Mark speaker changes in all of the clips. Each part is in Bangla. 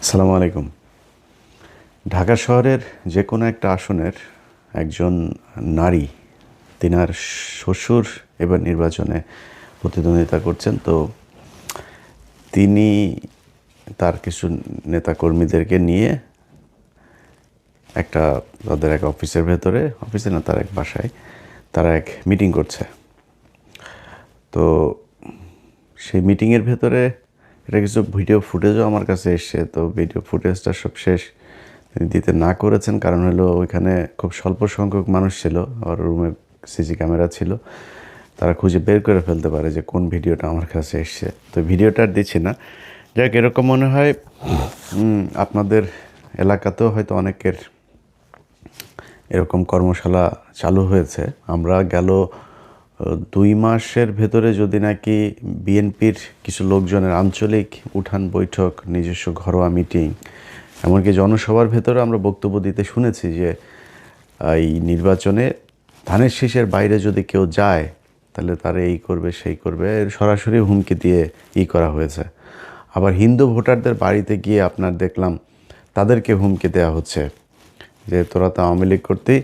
Speaker 1: আসসালামু আলাইকুম। ঢাকা শহরের যে কোনো একটা আসনের একজন নারী, তিনার শ্বশুর এবার নির্বাচনে প্রতিদ্বন্দ্বিতা করছেন। তো তিনি তার কিছু নেতাকর্মীদেরকে নিয়ে তাদের এক অফিসের ভেতরে, অফিসে না, তার এক বাসায় তারা এক মিটিং করছে। তো সেই মিটিংয়ের ভেতরে এটা কিছু ভিডিও ফুটেজও আমার কাছে এসছে। তো ভিডিও ফুটেজটা সব শেষ তিনি দিতে না করেছেন, কারণ হলো ওইখানে খুব স্বল্প সংখ্যক মানুষ ছিল, আর রুমে সিসি ক্যামেরা ছিল, তারা খুঁজে বের করে ফেলতে পারে যে কোন ভিডিওটা আমার কাছে এসছে। তো ভিডিওটা আর দিচ্ছি না। যাক, এরকম মনে হয় আপনাদের এলাকাতেও হয়তো অনেকের এরকম কর্মশালা চালু হয়েছে। আমরা গেল 2 মাসের ভেতরে যদি নাকি বিএনপির কিছু লোকজনের আঞ্চলিক উঠান বৈঠক, নিজস্ব ঘরোয়া মিটিং, এমনকি জনসভার ভেতরে আমরা বক্তব্য দিতে শুনেছি যে এই নির্বাচনে ধানের শীষের বাইরে যদি কেউ যায় তাহলে তারা এই করবে সেই করবে, সরাসরি হুমকি দিয়ে করা হয়েছে। আবার হিন্দু ভোটারদের বাড়িতে গিয়ে আপনার দেখলাম তাদেরকে হুমকি দেওয়া হচ্ছে যে তোরা তো আওয়ামী লীগ করতেই,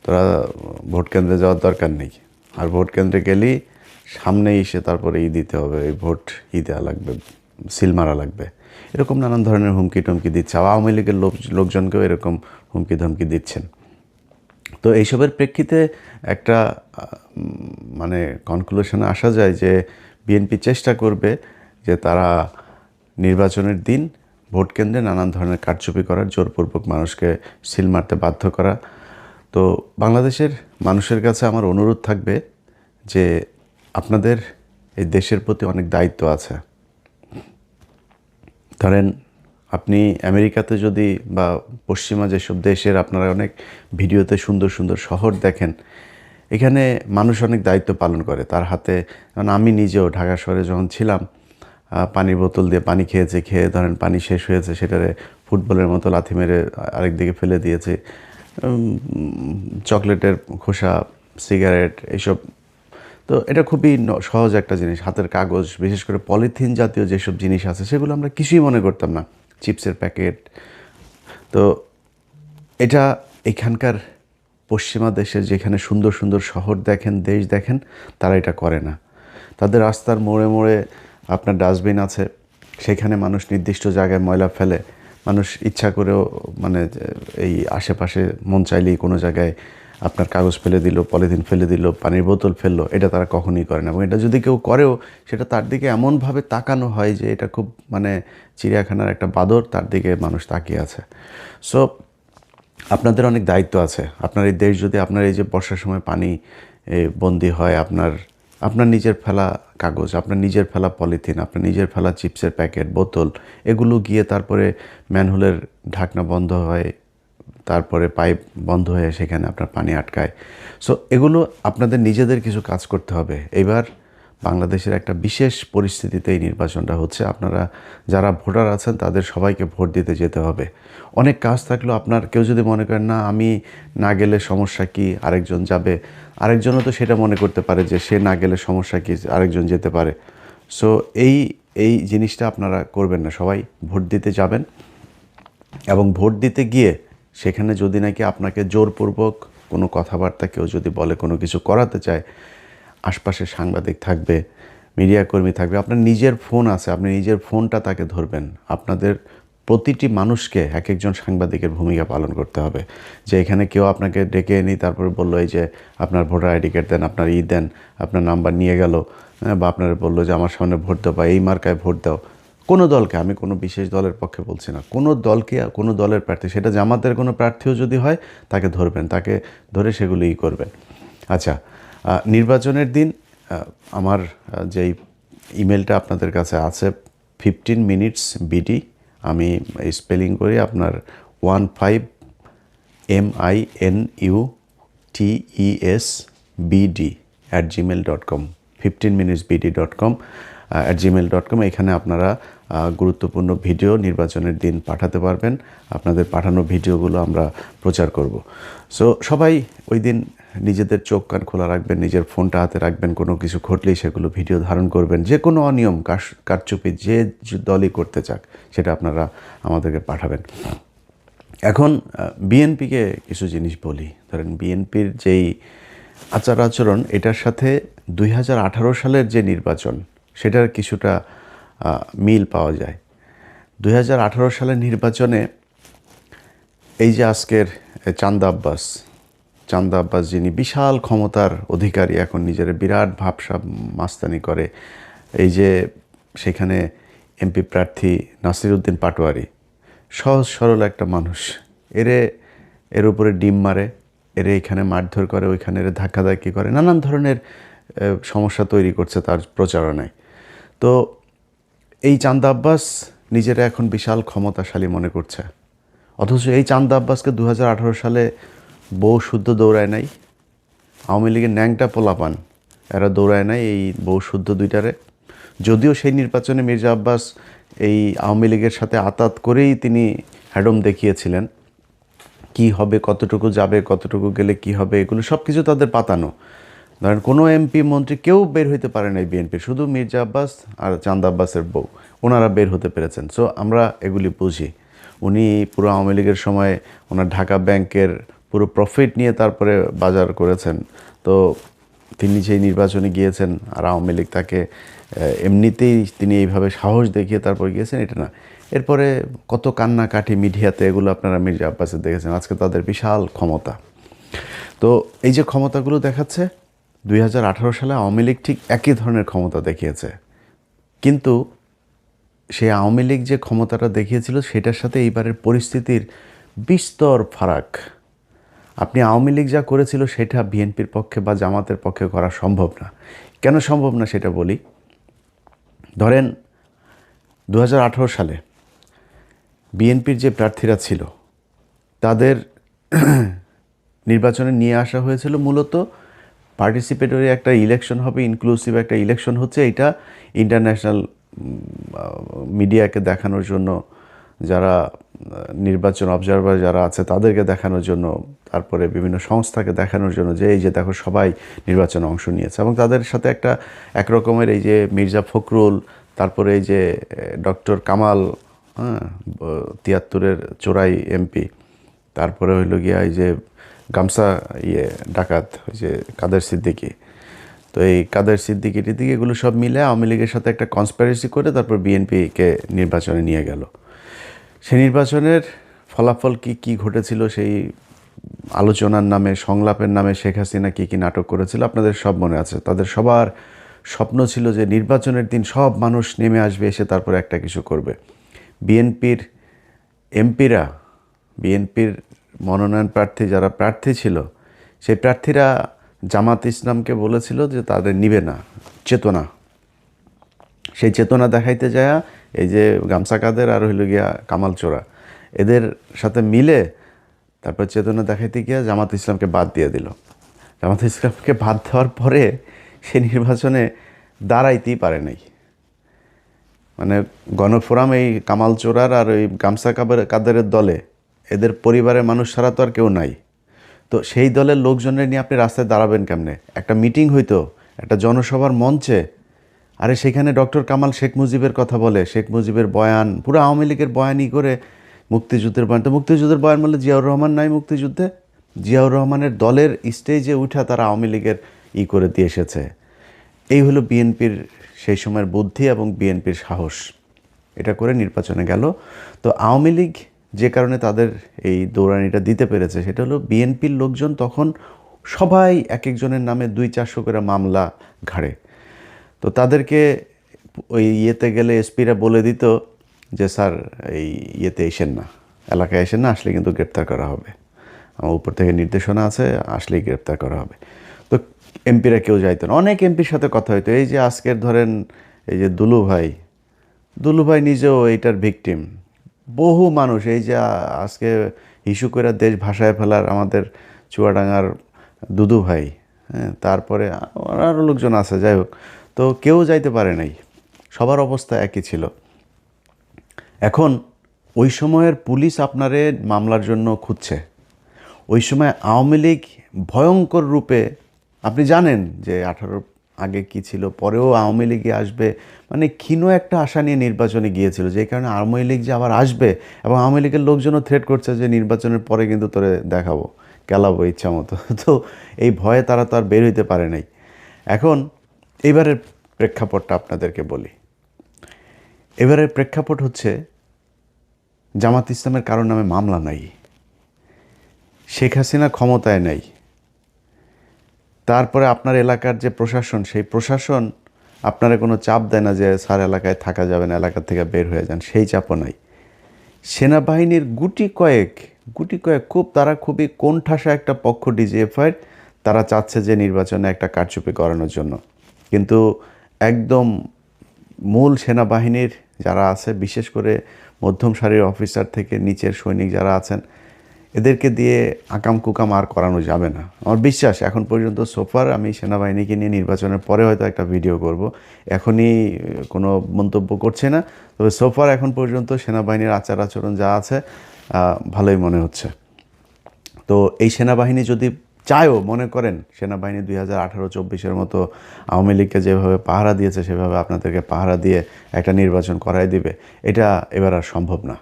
Speaker 1: তোরা ভোট কেন্দ্রে যাওয়ার দরকার নেই, আর ভোট কেন্দ্রে গেলেই সামনে এসে তারপরে দিতে হবে, এই ভোট দেওয়া লাগবে, সিল মারা লাগবে, এরকম নানান ধরনের হুমকি টমকি দিচ্ছে। আওয়ামী লীগের লোকজনকেও এরকম হুমকি ধমকি দিচ্ছেন। তো এইসবের প্রেক্ষিতে একটা মানে কনক্লুশনে আসা যায় যে বিএনপি চেষ্টা করবে যে তারা নির্বাচনের দিন ভোট কেন্দ্রে নানান ধরনের কারচুপি করার, জোরপূর্বক মানুষকে সিল মারতে বাধ্য করা। তো বাংলাদেশের মানুষের কাছে আমার অনুরোধ থাকবে যে আপনাদের এই দেশের প্রতি অনেক দায়িত্ব আছে। ধরেন আপনি আমেরিকাতে যদি বা পশ্চিমা যেসব দেশের আপনারা অনেক ভিডিওতে সুন্দর সুন্দর শহর দেখেন, এখানে মানুষ অনেক দায়িত্ব পালন করে তার হাতে। কারণ আমি নিজেও ঢাকা শহরে যখন ছিলাম, পানির বোতল দিয়ে পানি খেয়ে ধরেন পানি শেষ হয়েছে, সেটারে ফুটবলের মতো লাথি মেরে আরেক দিকে ফেলে দিয়েছে। চকলেটের খোসা, সিগারেট, এইসব। তো এটা খুবই সহজ একটা জিনিস। হাতের কাগজ, বিশেষ করে পলিথিন জাতীয় যেসব জিনিস আছে সেগুলো আমরা কিছুই মনে করতাম না, চিপসের প্যাকেট। তো এটা এখানকার পশ্চিমা দেশের যেখানে সুন্দর সুন্দর শহর দেখেন, দেশ দেখেন, তারা এটা করে না। তাদের রাস্তার মোড়ে মোড়ে আপনার ডাস্টবিন আছে, সেখানে মানুষ নির্দিষ্ট জায়গায় ময়লা ফেলে। মানুষ ইচ্ছা করেও মানে এই আশেপাশে মন চাইলেই কোনো জায়গায় আপনার কাগজ ফেলে দিল, পলিথিন ফেলে দিল, পানির বোতল ফেললো, এটা তারা কখনোই করে না। এবং এটা যদি কেউ করেও সেটা তার দিকে এমনভাবে তাকানো হয় যে এটা খুব মানে চিড়িয়াখানার একটা বাঁদর, তার দিকে মানুষ তাকিয়ে আছে। সো আপনাদের অনেক দায়িত্ব আছে। আপনার এই দেশ যদি আপনার এই যে বর্ষার সময় পানি বন্দি হয়, আপনার নিজের ফেলা কাগজ, আপনার নিজের ফেলা পলিথিন, আপনার নিজের ফেলা চিপসের প্যাকেট, বোতল, এগুলো গিয়ে তারপরে ম্যানহোলের ঢাকনা বন্ধ হয়, তারপরে পাইপ বন্ধ হয়ে সেখানে আপনার পানি আটকায়। সো এগুলো আপনাদের নিজেদের কিছু কাজ করতে হবে। এবার বাংলাদেশের একটা বিশেষ পরিস্থিতিতে এই নির্বাচনটা হচ্ছে। আপনারা যারা ভোটার আছেন তাদের সবাইকে ভোট দিতে যেতে হবে। অনেক কাজ থাকলেও আপনার কেউ যদি মনে করেন না আমি না গেলে সমস্যা কি, আরেকজন যাবে, আরেকজনও তো সেটা মনে করতে পারে যে সে না গেলে সমস্যা কি, আরেকজন যেতে পারে। সো এই জিনিসটা আপনারা করবেন না, সবাই ভোট দিতে যাবেন। এবং ভোট দিতে গিয়ে সেখানে যদি নাকি আপনাকে জোরপূর্বক কোনো কথাবার্তা কেউ যদি বলে, কোনো কিছু করাতে চায়, আশপাশে সাংবাদিক থাকবে, মিডিয়া কর্মী থাকবে, আপনার নিজের ফোন আছে, আপনি নিজের ফোনটা তাকে ধরবেন। আপনাদের প্রতিটি মানুষকে এক একজন সাংবাদিকের ভূমিকা পালন করতে হবে। যে এখানে কেউ আপনাকে ডেকে এনে তারপরে বললো এই যে আপনার ভোটার আইডি কার্ড দেন, আপনার দেন, আপনার নাম্বার নিয়ে গেল, বা আপনার বললো যে আমার সামনে ভোট দাও বা এই মার্কায় ভোট দাও। কোনো দলকে, আমি কোনো বিশেষ দলের পক্ষে বলছি না, কোনো দলকে, কোনো দলের প্রার্থী, সেটা জামাতের কোনো প্রার্থীও যদি হয় তাকে ধরবেন, তাকে ধরে সেগুলোই করবেন। আচ্ছা, নির্বাচনের দিন আমার যেই ইমেলটা আপনাদের কাছে আছে 15 মিনিটস বিডি, আমি স্পেলিং করি আপনার 15minutesbd@gmail.com, 15minutesbd.com @gmail.com। এখানে আপনারা গুরুত্বপূর্ণ ভিডিও নির্বাচনের দিন পাঠাতে পারবেন। আপনাদের পাঠানো ভিডিওগুলো আমরা প্রচার করব। সো সবাই ওই দিন নিজেদের চোখ কান খোলা রাখবেন, নিজের ফোনটা হাতে রাখবেন, কোনো কিছু ঘটলেই সেগুলো ভিডিও ধারণ করবেন। যে কোনো অনিয়ম কারচুপি যে দলই করতে চাক সেটা আপনারা আমাদেরকে পাঠাবেন। এখন বিএনপিকে কিছু জিনিস বলি। ধরেন বিএনপির যেই আচার আচরণ, এটার সাথে 2018 সালের যে নির্বাচন সেটার কিছুটা মিল পাওয়া যায়। 2018 সালের নির্বাচনে এই যে আজকের চান্দা আব্বাস যিনি বিশাল ক্ষমতার অধিকারী, এখন নিজের বিরাট ভাবসাব মাস্তানি করে, এই যে সেখানে এমপি প্রার্থী নাসির উদ্দিন পাটোয়ারি, সহজ সরল একটা মানুষ, এর উপরে ডিম মারে, এখানে মারধর করে, ওইখানে ধাক্কাধাক্কি করে, নানান ধরনের সমস্যা তৈরি করছে তার প্রচারণায়। তো এই চান্দা আব্বাস নিজেরা এখন বিশাল ক্ষমতাশালী মনে করছে, অথচ এই চান্দা আব্বাসকে 2018 সালে বউ শুদ্ধ দৌড়ায় নাই। আওয়ামী লীগের ন্যাংটা পোলাপান এরা দৌড়ায় নাই এই বউ শুদ্ধ দুইটারে। যদিও সেই নির্বাচনে মির্জা আব্বাস এই আওয়ামী লীগের সাথে আতাত করেই তিনি হ্যাডম দেখিয়েছিলেন, কি হবে, কতটুকু যাবে, কতটুকু গেলে কি হবে, এগুলো সব কিছু তাদের পাতানো। ধরেন কোনো এমপি মন্ত্রী কেউ বের হইতে পারে নাই বিএনপির, শুধু মির্জা আব্বাস আর চান্দা আব্বাসের বউ, ওনারা বের হতে পেরেছেন। সো আমরা এগুলি বুঝি। উনি পুরো আওয়ামী লীগের সময় ওনার ঢাকা ব্যাংকের পুরো প্রফিট নিয়ে তারপরে বাজার করেছেন। তো তিনি যেই নির্বাচনে গিয়েছেন আর আওয়ামী লীগ তাকে এমনিতেই তিনি এইভাবে সাহস দেখিয়ে তারপর গিয়েছেন, এটা না। এরপরে কত কান্নাকাটি মিডিয়াতে, এগুলো আপনারা মির্জা আব্বাসের দেখেছেন। আজকে তাদের বিশাল ক্ষমতা। তো এই যে ক্ষমতাগুলো দেখাচ্ছে, 2018 সালে আওয়ামী লীগ ঠিক একই ধরনের ক্ষমতা দেখিয়েছে, কিন্তু সেই আওয়ামী লীগ যে ক্ষমতাটা দেখিয়েছিল সেটার সাথে এইবারের পরিস্থিতির বিস্তর ফারাক। আপনি আওয়ামী লীগ যা করেছিল সেটা বিএনপির পক্ষে বা জামাতের পক্ষে করা সম্ভব না। কেন সম্ভব না সেটা বলি। ধরেন 2018 সালে বিএনপির যে প্রার্থীরা ছিল তাদের নির্বাচনে নিয়ে আসা হয়েছিল মূলত পার্টিসিপেটরি একটা ইলেকশন হবে, ইনক্লুসিভ একটা ইলেকশন হচ্ছে, এটা ইন্টারন্যাশনাল মিডিয়াকে দেখানোর জন্য, যারা নির্বাচন অবজারভার যারা আছে তাদেরকে দেখানোর জন্য, তারপরে বিভিন্ন সংস্থাকে দেখানোর জন্য যে এই যে দেখো সবাই নির্বাচনে অংশ নিয়েছে। এবং তাদের সাথে এক রকমের এই যে মির্জা ফখরুল, তারপরে এই যে ডক্টর কামাল, 73-এর চোরাই এমপি, তারপরে হইল গিয়া এই যে গামছা ডাকাত, ওই যে কাদের সিদ্দিকী, তো এই কাদের সিদ্দিকী টিদ্দিকি এগুলো সব মিলে আওয়ামী লীগের সাথে একটা কনস্পিরেসি করে তারপর বিএনপিকে নির্বাচনে নিয়ে গেল। সেই নির্বাচনের ফলাফল কি ঘটেছিল, সেই আলোচনার নামে, সংলাপের নামে শেখ হাসিনা কি নাটক করেছিল আপনাদের সব মনে আছে। তাদের সবার স্বপ্ন ছিল যে নির্বাচনের দিন সব মানুষ নেমে আসবে, এসে তারপরে একটা কিছু করবে। বিএনপির এমপিরা, বিএনপির মনোনয়ন প্রার্থী যারা প্রার্থী ছিল, সেই প্রার্থীরা জামাত ইসলামকে বলেছিল যে তাদের নিবে না, চেতনা। সেই চেতনা দেখাইতে যায় এই যে গামছা কাদের আর হইল গিয়া কামাল চোরা, এদের সাথে মিলে তারপর চেতনা দেখাইতে গিয়া জামাত ইসলামকে বাদ দিয়ে দিল। জামাত ইসলামকে বাদ দেওয়ার পরে সে নির্বাচনে দাঁড়াইতেই পারে নাই। মানে গণফোরাম এই কামাল চোরার আর ওই গামছা কাদেরের দলে এদের পরিবারের মানুষ ছাড়া তো আর কেউ নাই। তো সেই দলের লোকজনের নিয়ে আপনি রাস্তায় দাঁড়াবেন কেমনে? একটা মিটিং হইতো একটা জনসভার মঞ্চে, আরে সেখানে ডক্টর কামাল শেখ মুজিবের কথা বলে, শেখ মুজিবের বয়ান, পুরো আওয়ামী লীগের বয়ানই করে, মুক্তিযুদ্ধের বয়ান। তো মুক্তিযুদ্ধের বয়ান বললে জিয়াউর রহমান নাই মুক্তিযুদ্ধে, জিয়াউর রহমানের দলের স্টেজে উঠা তারা আওয়ামী লীগের করে দিয়ে এসেছে। এই হলো বিএনপির সেই সময়ের বুদ্ধি এবং বিএনপির সাহস। এটা করে নির্বাচনে গেল। তো আওয়ামী লীগ যে কারণে তাদের এই দৌড়ানিটা দিতে পেরেছে সেটা হলো বিএনপির লোকজন তখন সবাই এক একজনের নামে 200-400 করে মামলা ঘাড়ে। তো তাদেরকে ওই গেলে এসপিরা বলে দিত যে স্যার এই এসেন না, এলাকায় এসেন না, আসলে কিন্তু গ্রেপ্তার করা হবে, আমার উপর থেকে নির্দেশনা আছে, আসলেই গ্রেপ্তার করা হবে। তো এমপিরা কেউ যাইতো না। অনেক এমপির সাথে কথা হইতো। এই যে আজকের ধরেন এই যে দুলু ভাই নিজেও এইটার ভিকটিম। বহু মানুষ এই যে আজকে ইস্যু করে দেশ ভাসায় ফেলার আমাদের চুয়াডাঙ্গার দুদু ভাই, হ্যাঁ, তারপরে আরও লোকজন আছে, যাই হোক, তো কেউ যাইতে পারে নাই, সবার অবস্থা একই ছিল। এখন ওই সময়ের পুলিশ আপনারে মামলার জন্য খুঁজছে। ওই সময় আওয়ামী লীগ ভয়ঙ্কর রূপে, আপনি জানেন যে 18 আগে কি ছিল, পরেও আওয়ামী লীগে আসবে, মানে ক্ষীণ একটা আশা নিয়ে নির্বাচনে গিয়েছিল, যে কারণে আওয়ামী লীগ যে আবার আসবে, এবং আওয়ামী লীগের লোকজনও থ্রেট করছে যে নির্বাচনের পরে কিন্তু তোরে দেখাবো, কেলাবো ইচ্ছা মতো। তো এই ভয়ে তারা তো আর বের হইতে পারে নাই। এখন এবারের প্রেক্ষাপটটা আপনাদেরকে বলি। এবারের প্রেক্ষাপট হচ্ছে, জামাত ইসলামের কারো নামে মামলা নাই, শেখ হাসিনা ক্ষমতায় নাই, তারপরে আপনার এলাকার যে প্রশাসন, সেই প্রশাসন আপনারা কোনো চাপ দেয় না যে স্যার এলাকায় থাকা যাবে না, এলাকা থেকে বের হয়ে যান, সেই চাপও নাই। সেনাবাহিনীর গুটি কয়েক তারা খুবই কোণঠাসা একটা পক্ষ ডিজিএফআই, তারা চাচ্ছে যে নির্বাচনে একটা কারচুপি করানোর জন্য। কিন্তু একদম মূল সেনাবাহিনীর যারা আছে, বিশেষ করে মধ্যম সারির অফিসার থেকে নিচের সৈনিক যারা আছেন, এদেরকে দিয়ে আকাম কুকাম আর করানো যাবে না। আমার বিশ্বাস এখন পর্যন্ত সোফার, আমি সেনাবাহিনীকে নিয়ে নির্বাচনের পরে হয়তো একটা ভিডিও করব, এখনই কোনো মন্তব্য করছে না, তবে সোফার এখন পর্যন্ত সেনাবাহিনীর আচার আচরণ যা আছে ভালোই মনে হচ্ছে। তো এই সেনাবাহিনী যদি চায়ও, মনে করেন সেনাবাহিনী 2018-24 মতো আওয়ামী লীগকে যেভাবে পাহারা দিয়েছে সেভাবে আপনাদেরকে পাহারা দিয়ে একটা নির্বাচন করাই দিবে, এটা এবার আর সম্ভব না।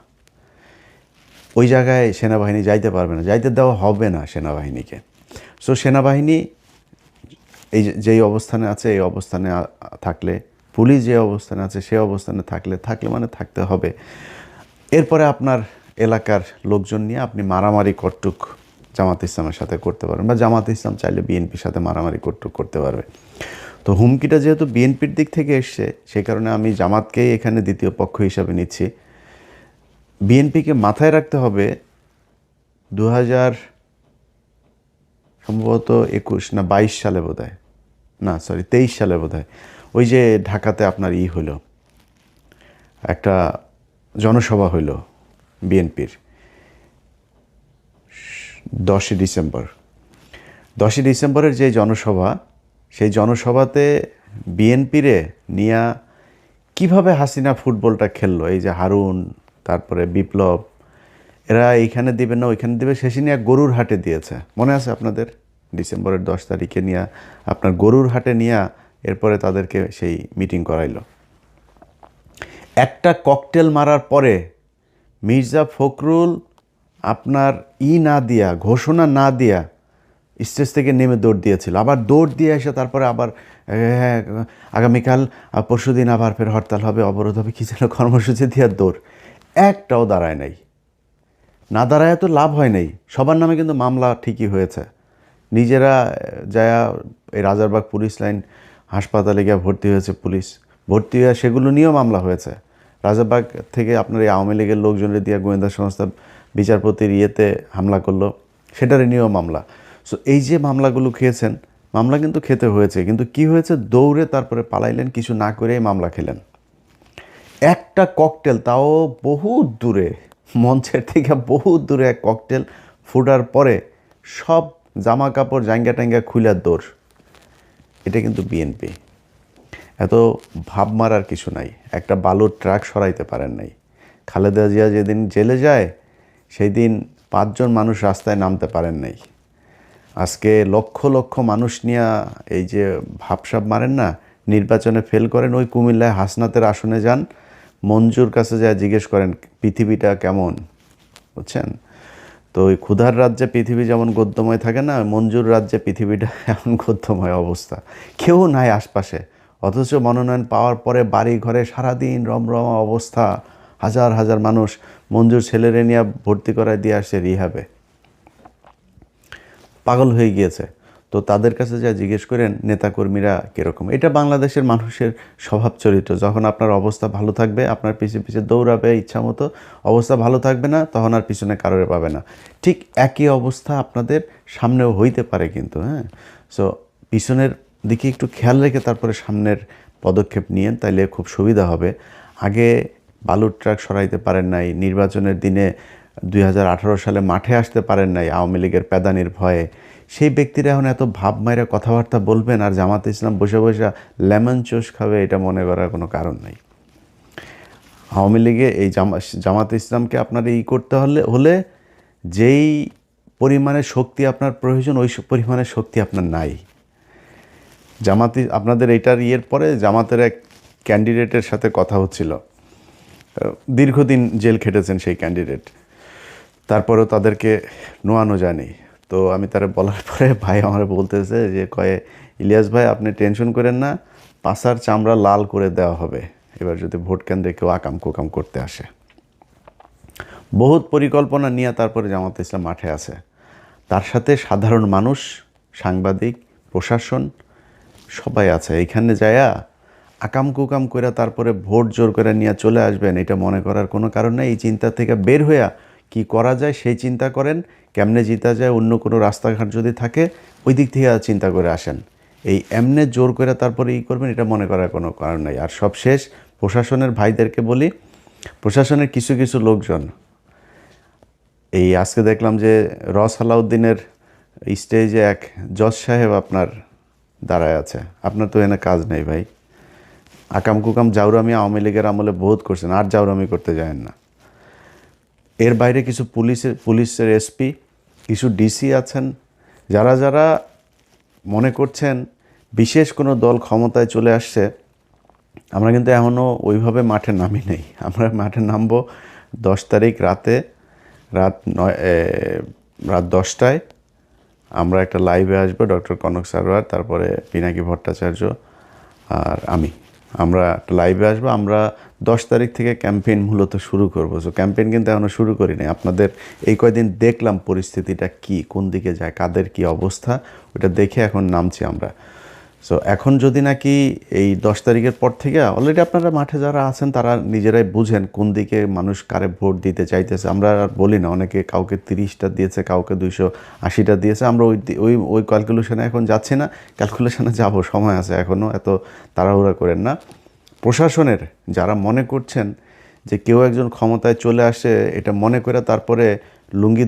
Speaker 1: ওই জায়গায় সেনাবাহিনী যাইতে পারবে না, যাইতে দেওয়া হবে না সেনাবাহিনীকে। সো সেনাবাহিনী এই যেই অবস্থানে আছে, এই অবস্থানে থাকলে, পুলিশ যে অবস্থানে আছে সে অবস্থানে থাকলে মানে থাকতে হবে। এরপরে আপনার এলাকার লোকজন নিয়ে আপনি মারামারি কটুক জামাত ইসলামের সাথে করতে পারেন, বা জামাত ইসলাম চাইলে বিএনপির সাথে মারামারি কটুক করতে পারবে। তো হুমকিটা যেহেতু বিএনপির দিক থেকে এসছে, সেই কারণে আমি জামাতকেই এখানে দ্বিতীয় পক্ষ হিসাবে নিচ্ছি। বিএনপিকে মাথায় রাখতে হবে, 2000 সম্ভবত 21 না 22 সালে বোধহয়, না সরি 23 সালে বোধহয়, ওই যে ঢাকাতে আপনার হলো, একটা জনসভা হইল বিএনপির 10 ডিসেম্বরের যে জনসভা, সেই জনসভাতে বিএনপিরে নিয়া কিভাবে হাসিনা ফুটবলটা খেললো, এই যে হারুন, তারপরে বিপ্লব, এরা এইখানে দিবে না ওইখানে দিবে, শেষে নিয়ে গরুর হাটে দিয়েছে, মনে আছে আপনাদের? ডিসেম্বরের 10 তারিখে নিয়ে আপনার গরুর হাটে নিয়ে এরপরে তাদেরকে সেই মিটিং করাইলো। একটা ককটেল মারার পরে মির্জা ফখরুল আপনার না দিয়া, ঘোষণা না দিয়া স্টেজ থেকে নেমে দৌড় দিয়েছিল, আবার দৌড় দিয়ে এসে তারপরে আবার হ্যাঁ আগামীকাল পরশুদিন আবার ফের হরতাল হবে, অবরোধ হবে, কী যেন কর্মসূচি দিয়ে দৌড়, একটাও দাঁড়ায় নাই। না দাঁড়ায় তো লাভ হয় নাই, সবার নামে কিন্তু মামলা ঠিকই হয়েছে। নিজেরা যায়া এই রাজারবাগ পুলিশ লাইন হাসপাতালে গিয়ে ভর্তি হয়েছে পুলিশ, ভর্তি হয়ে সেগুলো নিয়েও মামলা হয়েছে। রাজারবাগ থেকে আপনার এই আওয়ামী লীগের লোকজনের দিয়ে গোয়েন্দা সংস্থা বিচারপতির হামলা করলো, সেটার নিয়েও মামলা। সো এই যে মামলাগুলো খেয়েছেন, মামলা কিন্তু খেতে হয়েছে, কিন্তু কি হয়েছে, দৌড়ে তারপরে পালাইলেন, কিছু না করেই মামলা খেলেন। একটা ককটেল, তাও বহুত দূরে, মঞ্চের থেকে বহুত দূরে এক ককটেল ফুটার পরে সব জামা কাপড় জাঙ্গা টাঙ্গা খুলার দৌড়। এটা কিন্তু বিএনপি। এত ভাব মারার কিছু নাই, একটা বালুর ট্রাক সরাইতে পারেন নাই। খালেদা জিয়া যেদিন জেলে যায় সেই দিন 5 জন মানুষ রাস্তায় নামতে পারেন নাই। আজকে লক্ষ লক্ষ মানুষ নিয়ে এই যে ভাবসাব মারেন না, নির্বাচনে ফেল করেন, ওই কুমিল্লায় হাসনাতের আসনে যান, মঞ্জুর কাছে যা জিজ্ঞেস করেন পৃথিবীটা কেমন, বুঝছেন? তো ওই ক্ষুধার রাজ্যে পৃথিবী যেমন গদ্যময় থাকে না, মঞ্জুর রাজ্যে পৃথিবীটা এমন গদ্যময় অবস্থা, কেউ নাই আশপাশে, অথচ মনোনয়ন পাওয়ার পরে বাড়ি ঘরে সারাদিন রমরমা অবস্থা, হাজার হাজার মানুষ মঞ্জুর ছেলেরে নিয়ে ভর্তি করায় দিয়ে আসছে রিহাবে, পাগল হয়ে গিয়েছে। তো তাদের কাছে যা জিজ্ঞেস করেন নেতাকর্মীরা কীরকম, এটা বাংলাদেশের মানুষের স্বভাব চরিত্র। যখন আপনার অবস্থা ভালো থাকবে আপনার পিছিয়ে পিছিয়ে দৌড়াবে ইচ্ছা মতো, অবস্থা ভালো থাকবে না তখন আর পিছনে কারোর পাবে না। ঠিক একই অবস্থা আপনাদের সামনেও হইতে পারে কিন্তু, হ্যাঁ। সো পিছনের দিকে একটু খেয়াল রেখে তারপরে সামনের পদক্ষেপ নিয়েন, তাইলে খুব সুবিধা হবে। আগে বালুর ট্রাক সরাইতে পারেন নাই, নির্বাচনের দিনে 2018 সালে মাঠে আসতে পারেন নাই আওয়ামী লীগের প্যাদানির ভয়ে, সেই ব্যক্তিরা এখন এত ভাব মাইরা কথাবার্তা বলবেন আর জামাতে ইসলাম বসে বসে লেমন চুস খাবে, এটা মনে করার কোনো কারণ নাই। আওয়ামী লীগে এই জামাতে ইসলামকে আপনার করতে হলে যেই পরিমাণের শক্তি আপনার প্রয়োজন ওই পরিমাণের শক্তি আপনার নাই। আপনাদের এইটার পরে জামাতের এক ক্যান্ডিডেটের সাথে কথা হচ্ছিল, দীর্ঘদিন জেল খেটেছেন সেই ক্যান্ডিডেট, তারপরেও তাদেরকে নোয়ানো যায়নি। তো আমি তারা বলার পরে ভাই আমার বলতেছে যে ইলিয়াস ভাই আপনি টেনশন করেন না, পাছার চামড়া লাল করে দেওয়া হবে এবার যদি ভোট কেন্দ্রে কেউ আকাম কুকাম করতে আসে। বহুত পরিকল্পনা নিয়ে তারপরে জামাতে ইসলাম মাঠে আছে, তার সাথে সাধারণ মানুষ, সাংবাদিক, প্রশাসন সবাই আছে। এইখানে যায়া আকাম কুকাম করে তারপরে ভোট জোর করে নিয়ে চলে আসবেন এটা মনে করার কোনো কারণ নেই। এই চিন্তা থেকে বের হইয়া কি করা যায় সেই চিন্তা করেন, কেমনে জিতা যায়, অন্য কোনো রাস্তাঘাট যদি থাকে ওই দিক থেকে চিন্তা করে আসেন। এই এমনে জোর করে তারপরে করবেন এটা মনে করার কোনো কারণ নেই। আর সব শেষ প্রশাসনের ভাইদেরকে বলি, প্রশাসনের কিছু কিছু লোকজন এই আজকে দেখলাম যে সালাউদ্দিনের স্টেজে এক জজ সাহেব আপনার দাঁড়ায় আছে। আপনার তো এনে কাজ নেই ভাই, আকাম কুকাম জাউরামি আওয়ামী লীগের আমলে বহুত করছেন, আর জাউরামি করতে যায়েন না। এর বাইরে কিছু পুলিশের এসপি, কিছু ডিসি আছেন, যারা যারা মনে করছেন বিশেষ কোনো দল ক্ষমতায় চলে আসছে। আমরা কিন্তু এখনও ওইভাবে মাঠে নামি নেই। আমরা মাঠে নামবো 10 তারিখ রাত 10টায় আমরা একটা লাইভে আসবো, ডক্টর কনক সারোয়ার, তারপরে পিনাকি ভট্টাচার্য আর আমরা একটা লাইভে আসবো। আমরা 10 তারিখ থেকে ক্যাম্পেইন মূলত শুরু করবো। সো ক্যাম্পেইন কিন্তু এখনও শুরু করি নাই। আপনাদের এই কয়দিন দেখলাম পরিস্থিতিটা কি, কোন দিকে যায়, কাদের কি অবস্থা, ওটা দেখে এখন নামছি আমরা। সো এখন যদি নাকি এই 10 তারিখের পর থেকে অলরেডি আপনারা মাঠে যারা আছেন তারা নিজেরাই বুঝেন কোন দিকে মানুষ কারে ভোট দিতে চাইতেছে। আমরা আর বলি না, অনেকে কাউকে 30টা দিয়েছে, কাউকে 280টা দিয়েছে। আমরা ওই ক্যালকুলেশনে এখন যাচ্ছি না, ক্যালকুলেশনে যাব, সময় আছে এখনও, এত তাড়াহুড়া করেন না। প্রশাসনের যারা মনে করছেন যে কেউ একজন ক্ষমতায় চলে আসে এটা মনে করে তারপরে লুঙ্গি